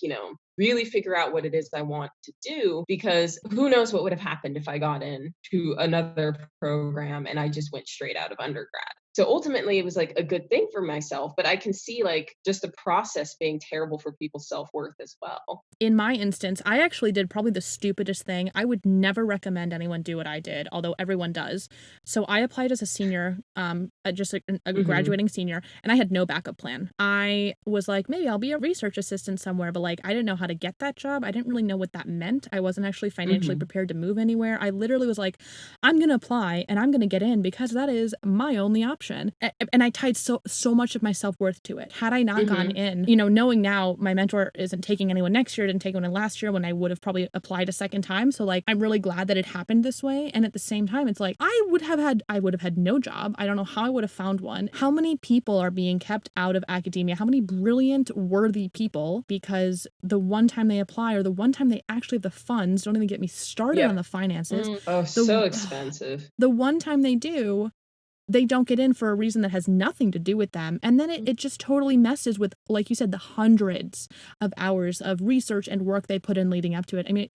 really figure out what it is I want to do, because who knows what would have happened if I got into another program and I just went straight out of undergrad. So ultimately, it was like a good thing for myself, but I can see like just the process being terrible for people's self-worth as well. In my instance, I actually did probably the stupidest thing. I would never recommend anyone do what I did, although everyone does. So I applied as a senior, just a graduating senior, and I had no backup plan. I was like, maybe I'll be a research assistant somewhere, but like I didn't know how to get that job. I didn't really know what that meant. I wasn't actually financially prepared to move anywhere. I literally was like, I'm going to apply and I'm going to get in because that is my only option. And I tied so much of my self-worth to it. Had I not gone in, knowing now my mentor isn't taking anyone next year, didn't take anyone last year when I would have probably applied a second time. So like, I'm really glad that it happened this way. And at the same time, it's like, I would have had no job. I don't know how I would have found one. How many people are being kept out of academia? How many brilliant, worthy people, because the one time they apply or the one time they actually have the funds, don't even get me started on the finances. Oh, so expensive. The one time they do, they don't get in for a reason that has nothing to do with them. And then it just totally messes with, like you said, the hundreds of hours of research and work they put in leading up to it. I mean,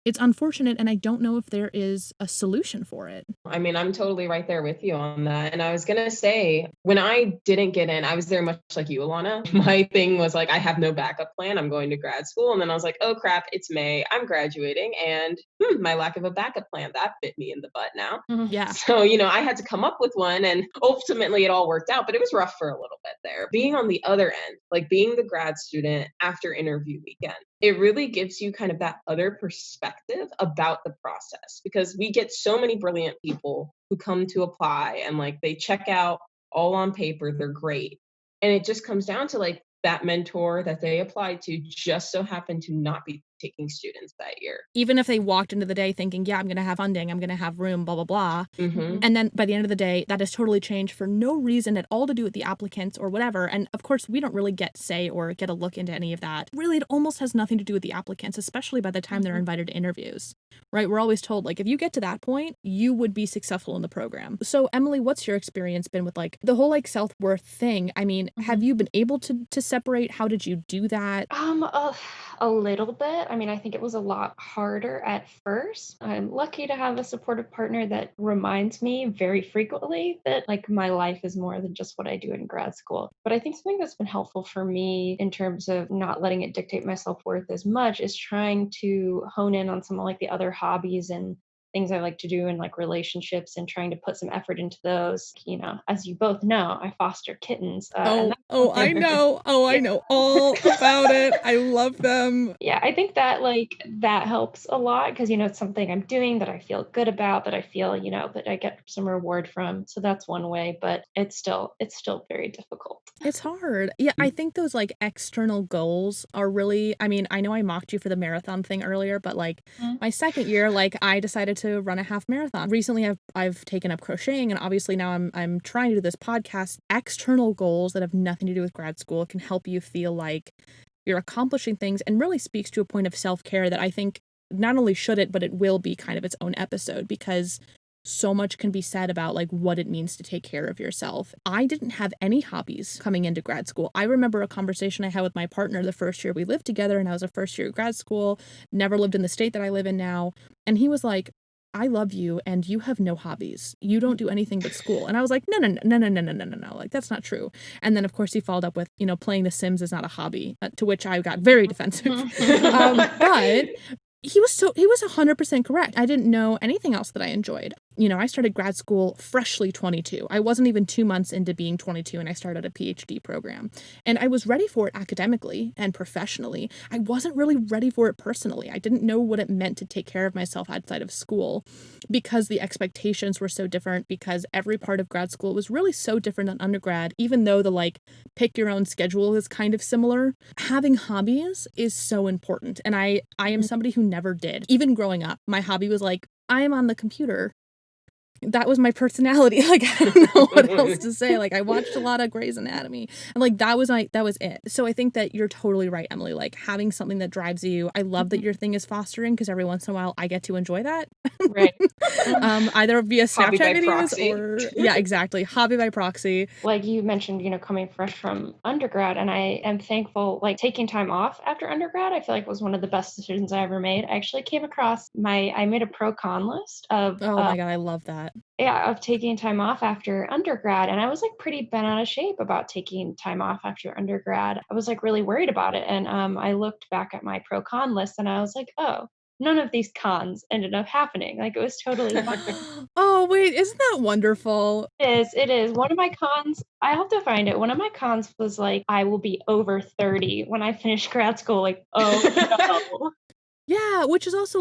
it's unfortunate, and I don't know if there is a solution for it. I mean, I'm totally right there with you on that. And I was going to say, when I didn't get in, I was very much like you, Alana. My thing was like, I have no backup plan. I'm going to grad school. And then I was like, oh crap, it's May. I'm graduating. And my lack of a backup plan, that bit me in the butt now. Yeah. So, I had to come up with one, and ultimately it all worked out, but it was rough for a little bit there. Being on the other end, like being the grad student after interview weekend, it really gives you kind of that other perspective about the process, because we get so many brilliant people who come to apply and like they check out all on paper, they're great. And it just comes down to like that mentor that they applied to just so happened to not be taking students that year. Even if they walked into the day thinking, yeah, I'm going to have funding, I'm going to have room, blah, blah, blah. And then by the end of the day, that has totally changed for no reason at all to do with the applicants or whatever. And of course, we don't really get say or get a look into any of that. Really, it almost has nothing to do with the applicants, especially by the time they're invited to interviews, right? We're always told, like, if you get to that point, you would be successful in the program. So Emily, what's your experience been with like the whole like self-worth thing? I mean, have you been able to separate? How did you do that? A little bit. I mean, I think it was a lot harder at first. I'm lucky to have a supportive partner that reminds me very frequently that like my life is more than just what I do in grad school. But I think something that's been helpful for me in terms of not letting it dictate my self-worth as much is trying to hone in on some of like the other hobbies and things I like to do in like relationships and trying to put some effort into those. As you both know, I foster kittens. I know all about it. I love them. Yeah, I think that that helps a lot because it's something I'm doing that I feel good about, that I feel that I get some reward from. So that's one way, but it's still very difficult. It's hard. Yeah, I think those like external goals are really, I mean, I know I mocked you for the marathon thing earlier, but like my second year, like I decided to run a half marathon. Recently I've taken up crocheting, and obviously now I'm trying to do this podcast. External goals that have nothing to do with grad school can help you feel like you're accomplishing things, and really speaks to a point of self-care that I think not only should it, but it will be kind of its own episode, because so much can be said about like what it means to take care of yourself. I didn't have any hobbies coming into grad school. I remember a conversation I had with my partner the first year we lived together, and I was a first year of grad school, never lived in the state that I live in now. And he was like, I love you and you have no hobbies. You don't do anything but school. And I was like, no. Like, that's not true. And then, of course, he followed up with, playing The Sims is not a hobby, to which I got very defensive. But he was 100% correct. I didn't know anything else that I enjoyed. I started grad school freshly 22. I wasn't even 2 months into being 22 and I started a PhD program. And I was ready for it academically and professionally. I wasn't really ready for it personally. I didn't know what it meant to take care of myself outside of school because the expectations were so different, because every part of grad school was really so different than undergrad, even though the pick your own schedule is kind of similar. Having hobbies is so important. And I am somebody who never did. Even growing up, my hobby was I am on the computer. That was my personality. I don't know what else to say. I watched a lot of Grey's Anatomy and that was it. So I think that you're totally right, Emily. Having something that drives you. I love that your thing is fostering, because every once in a while I get to enjoy that. Right. Either via Hobby by Snapchat videos proxy. or yeah, exactly. Hobby by proxy. Like you mentioned, coming fresh from undergrad, and I am thankful, taking time off after undergrad, I feel like was one of the best decisions I ever made. I actually came across I made a pro-con list of Oh my God, I love that. of taking time off after undergrad. And I was pretty bent out of shape about taking time off after undergrad. I was really worried about it. And I looked back at my pro con list and I was like, oh, none of these cons ended up happening. It was totally fine. Oh, wait, isn't that wonderful? It is. One of my cons, I have to find it. One of my cons was I will be over 30 when I finish grad school. Oh no. Yeah, which is also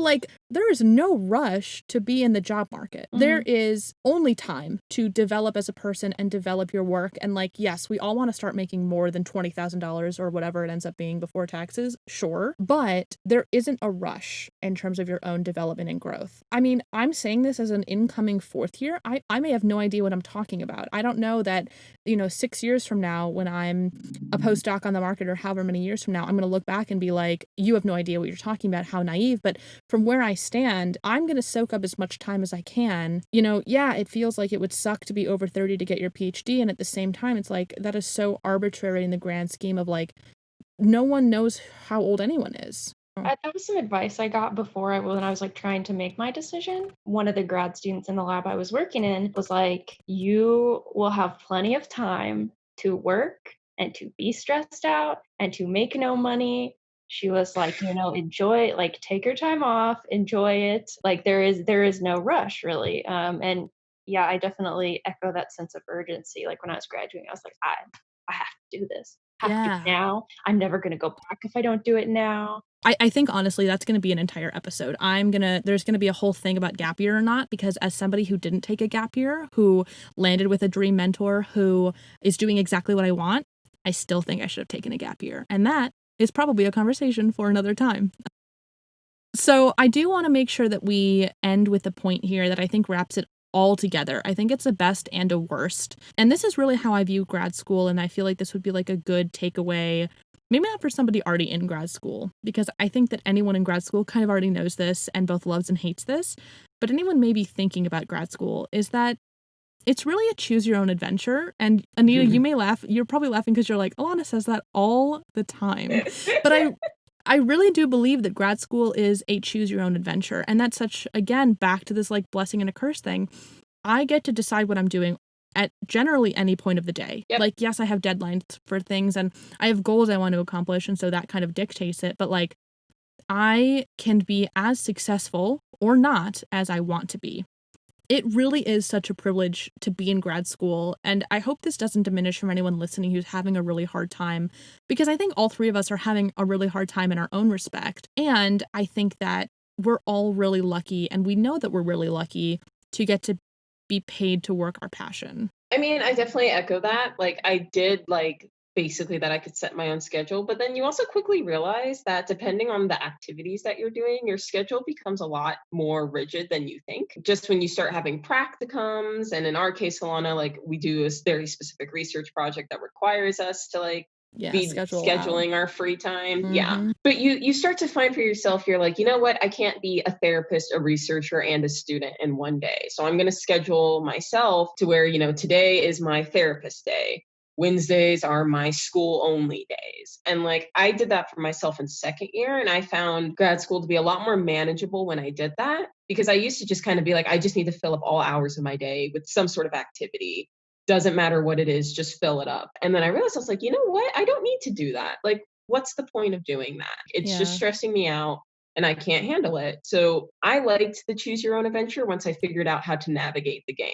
there is no rush to be in the job market. There is only time to develop as a person and develop your work. And yes, we all want to start making more than $20,000 or whatever it ends up being before taxes. Sure. But there isn't a rush in terms of your own development and growth. I mean, I'm saying this as an incoming fourth year. I may have no idea what I'm talking about. I don't know that, 6 years from now, when I'm a postdoc on the market or however many years from now, I'm going to look back and be like, you have no idea what you're talking about. How naive. But from where I stand, I'm going to soak up as much time as I can. Yeah, it feels like it would suck to be over 30 to get your PhD. And at the same time, it's that is so arbitrary in the grand scheme of no one knows how old anyone is. That was some advice I got before when I was trying to make my decision. One of the grad students in the lab I was working in was you will have plenty of time to work and to be stressed out and to make no money. She was enjoy, take your time off, enjoy it. There is no rush really. And yeah, I definitely echo that sense of urgency. When I was graduating, I was I have to do this. I have to do it now. I'm never going to go back if I don't do it now. I think honestly that's going to be an entire episode. There's going to be a whole thing about gap year or not, because as somebody who didn't take a gap year, who landed with a dream mentor, who is doing exactly what I want, I still think I should have taken a gap year. And that is probably a conversation for another time. So I do want to make sure that we end with a point here that I think wraps it all together. I think it's a best and a worst. And this is really how I view grad school. And I feel like this would be a good takeaway, maybe not for somebody already in grad school, because I think that anyone in grad school kind of already knows this and both loves and hates this. But anyone maybe thinking about grad school is that it's really a choose your own adventure. And Anita, you may laugh. You're probably laughing because you're Alana says that all the time. But I really do believe that grad school is a choose your own adventure. And that's again, back to this blessing and a curse thing. I get to decide what I'm doing at generally any point of the day. Yep. Yes, I have deadlines for things and I have goals I want to accomplish. And so that kind of dictates it. But I can be as successful or not as I want to be. It really is such a privilege to be in grad school, and I hope this doesn't diminish from anyone listening who's having a really hard time, because I think all three of us are having a really hard time in our own respect, and I think that we're all really lucky, and we know that we're really lucky to get to be paid to work our passion. I mean, I definitely echo that. I did basically that I could set my own schedule, but then you also quickly realize that depending on the activities that you're doing, your schedule becomes a lot more rigid than you think. Just when you start having practicums, and in our case, Alana, we do a very specific research project that requires us to be scheduling our free time. Mm-hmm. Yeah. But you start to find for yourself, you're you know what? I can't be a therapist, a researcher, and a student in one day. So I'm going to schedule myself to where, today is my therapist day. Wednesdays are my school only days. And like I did that for myself in second year. And I found grad school to be a lot more manageable when I did that, because I used to just kind of be like, I just need to fill up all hours of my day with some sort of activity. Doesn't matter what it is, just fill it up. And then I realized I was like, you know what? I don't need to do that. Like, what's the point of doing that? It's just Yeah. stressing me out and I can't handle it. So I liked the choose your own adventure once I figured out how to navigate the game.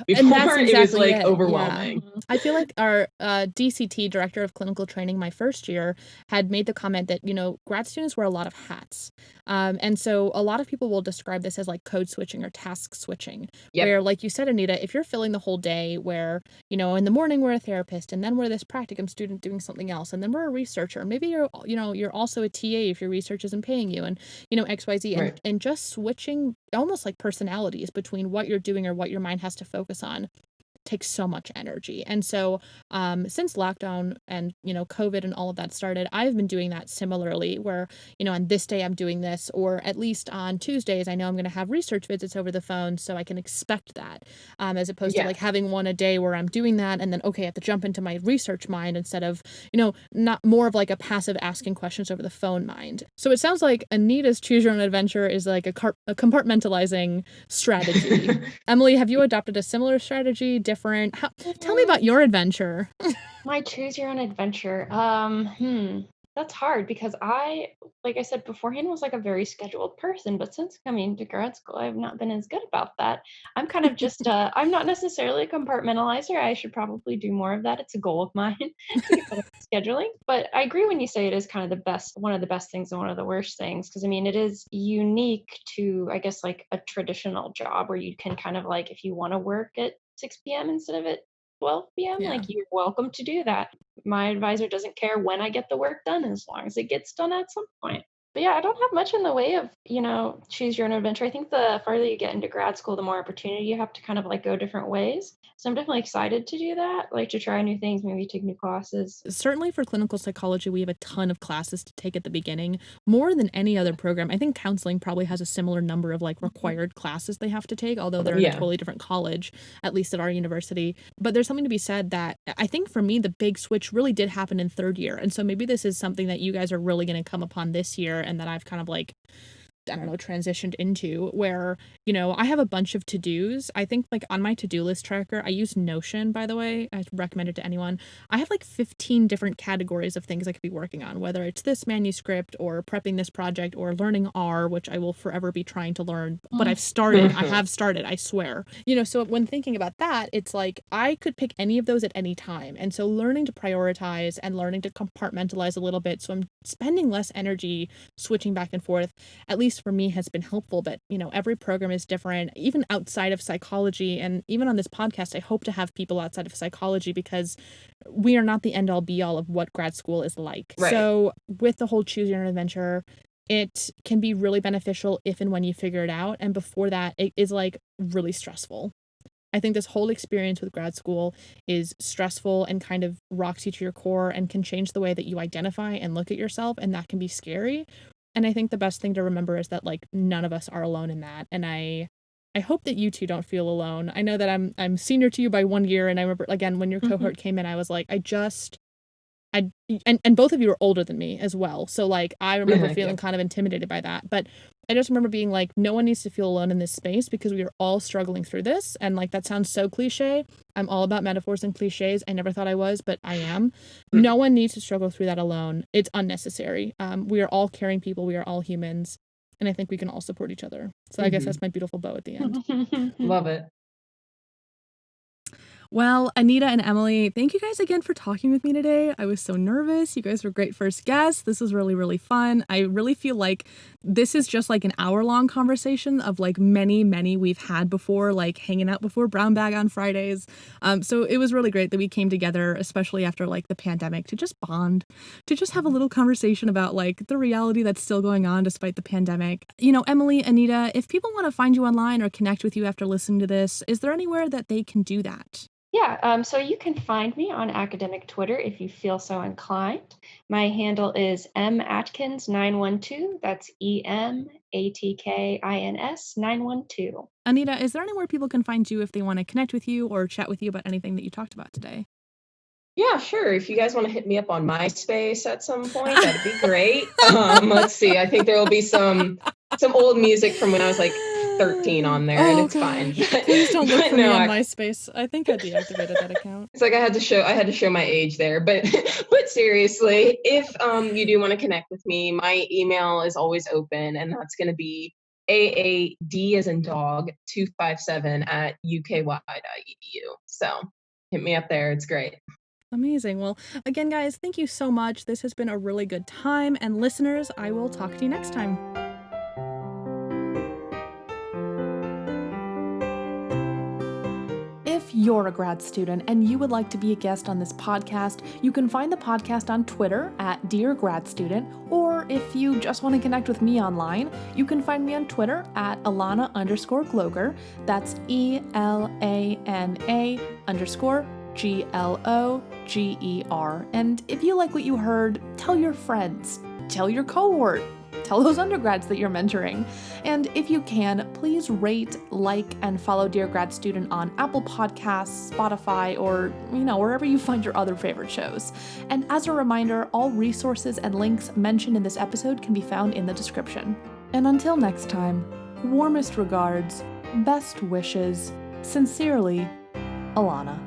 And that's Before it was exactly like it. Yeah. overwhelming. I feel like our DCT, Director of Clinical Training, my first year, had made the comment that, grad students wear a lot of hats. And so a lot of people will describe this as like code switching or task switching, Yep. where, like you said, Anita, if you're filling the whole day where, in the morning we're a therapist, and then we're this practicum student doing something else, and then we're a researcher. Maybe you're also a TA if your research isn't paying you, and, XYZ, Right. and just switching almost like personalities between what you're doing or what your mind has to focus on takes so much energy. And so since lockdown and COVID and all of that started, I've been doing that similarly, where on this day I'm doing this, or at least on Tuesdays I know I'm going to have research visits over the phone, so I can expect that, as opposed to Yeah. like having one a day where I'm doing that and then okay, I have to jump into my research mind instead of not more of like a passive asking questions over the phone mind. So it sounds like Anita's choose your own adventure is like a compartmentalizing strategy. Emily, have you adopted a similar strategy? Different? Tell me about your adventure. My choose your own adventure. That's hard because like I said beforehand, was like a very scheduled person, but since coming to grad school, I've not been as good about that. I'm kind of just, I'm not necessarily a compartmentalizer. I should probably do more of that. It's a goal of mine to get better at scheduling. But I agree when you say it is kind of one of the best things and one of the worst things, because I mean, it is unique to, I guess, like a traditional job where you can kind of like, if you want to work at 6 p.m. instead of at 12 p.m., Yeah. like you're welcome to do that. My advisor doesn't care when I get the work done as long as it gets done at some point. But yeah, I don't have much in the way of, choose your own adventure. I think the farther you get into grad school, the more opportunity you have to kind of like go different ways. So I'm definitely excited to do that, like to try new things, maybe take new classes. Certainly for clinical psychology, we have a ton of classes to take at the beginning, more than any other program. I think counseling probably has a similar number of like required classes they have to take, although they're in a Yeah. totally different college, at least at our university. But there's something to be said that I think for me, the big switch really did happen in third year. And so maybe this is something that you guys are really going to come upon this year and that I've kind of like, I don't know, transitioned into, where, I have a bunch of to-dos. I think like on my to-do list tracker, I use Notion, by the way. I recommend it to anyone. I have like 15 different categories of things I could be working on, whether it's this manuscript or prepping this project or learning R, which I will forever be trying to learn, but I've started. I have started, I swear. So when thinking about that, it's like I could pick any of those at any time. And so learning to prioritize and learning to compartmentalize a little bit, so I'm spending less energy switching back and forth, at least for me, has been helpful. But every program is different, even outside of psychology. And even on this podcast, I hope to have people outside of psychology, because we are not the end all be all of what grad school is like. Right. So with the whole choose your own adventure, it can be really beneficial if and when you figure it out. And before that, it is like really stressful. I think this whole experience with grad school is stressful and kind of rocks you to your core and can change the way that you identify and look at yourself. And that can be scary. And I think the best thing to remember is that like none of us are alone in that. And I hope that you two don't feel alone. I know that I'm senior to you by 1 year, and I remember again when your cohort came in, I was like, and both of you are older than me as well. So like I remember feeling kind of intimidated by that. But I just remember being like, no one needs to feel alone in this space, because we are all struggling through this. And like that sounds so cliche. I'm all about metaphors and cliches. I never thought I was, but I am. No one needs to struggle through that alone. It's unnecessary. We are all caring people. We are all humans. And I think we can all support each other. So I guess that's my beautiful bow at the end. Love it. Well, Anita and Emily, thank you guys again for talking with me today. I was so nervous. You guys were great first guests. This was really, really fun. I really feel like this is just like an hour-long conversation of like many, many we've had before, like hanging out before Brown Bag on Fridays. So it was really great that we came together, especially after like the pandemic, to just bond, to just have a little conversation about like the reality that's still going on despite the pandemic. Emily, Anita, if people want to find you online or connect with you after listening to this, is there anywhere that they can do that? Yeah, so you can find me on academic Twitter if you feel so inclined. My handle is matkins912. That's EMATKINS 912. Anita, is there anywhere people can find you if they want to connect with you or chat with you about anything that you talked about today? Yeah, sure. If you guys want to hit me up on MySpace at some point, that'd be great. Let's see. I think there will be some old music from when I was like 13 on there, and it's fine. Please don't look But for me no, on MySpace. I think I deactivated that account. it's like I had to show my age there. But seriously, if you do want to connect with me, my email is always open, and that's going to be AAD as in dog 257 at uky.edu. So hit me up there. It's great. Amazing. Well, again, guys, thank you so much. This has been a really good time. And listeners, I will talk to you next time. If you're a grad student and you would like to be a guest on this podcast, you can find the podcast on Twitter at Dear Grad Student, or if you just want to connect with me online, you can find me on Twitter at Alana_Gloger. That's ELANA_GLOGER. And if you like what you heard, tell your friends, tell your cohort, tell those undergrads that you're mentoring. And if you can, please rate, like, and follow Dear Grad Student on Apple Podcasts, Spotify, or, wherever you find your other favorite shows. And as a reminder, all resources and links mentioned in this episode can be found in the description. And until next time, warmest regards, best wishes, sincerely, Alana.